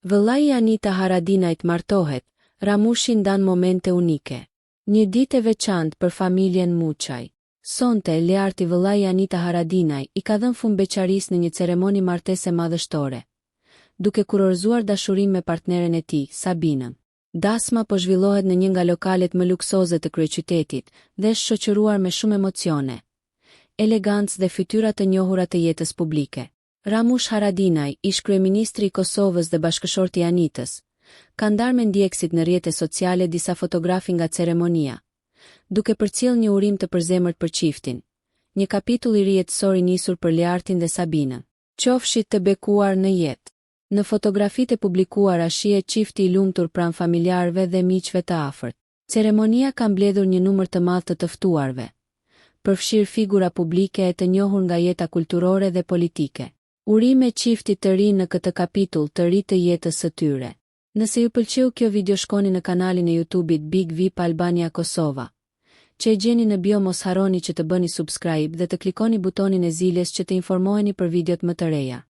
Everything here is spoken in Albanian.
Vëllai i Anita Haradinajt martohet, Ramushi ndan momente unike. Një ditë e veçantë për familjen Muçaj. Sonte, Learti vëllai i Anita Haradinaj i ka dhënë fund beqarisë në një ceremoni martese madhështore, duke kurorzuar dashurim me partneren e tij, Sabinën. Dasma po zhvillohet në një nga lokalet më luksoze të kryeqytetit dhe është shoqëruar me shumë emocione, elegancë dhe fytyra të njohura të jetës publike. Ramush Haradinaj, ish kryeministri i Kosovës dhe bashkëshorti i Anitës, ka ndarë me ndjekësit në rrjetet sociale disa fotografi nga ceremonia, duke përcjell një urim të përzemërt për çiftin. Një kapitull i ri jetësor i nisur për Leartin dhe Sabinën. Qofshit të bekuar në jetë. Në fotografitë e publikuara shihet çifti i lumtur pranë familjarëve dhe miqve të afërt. Ceremonia ka mbledhur një numër të madh të të ftuarve, përfshirë figura publike e të njohur nga jeta kulturore dhe politike. Urime çiftit të ri në këtë kapitull të ri të jetës së tyre. Nëse ju pëlqeu kjo video, shkoni në kanalin e YouTube-it Big VIP Albania Kosova, që e gjeni në bio. Mos harroni që të bëni subscribe dhe të klikoni butonin e ziljes që të informoheni për videot më të reja.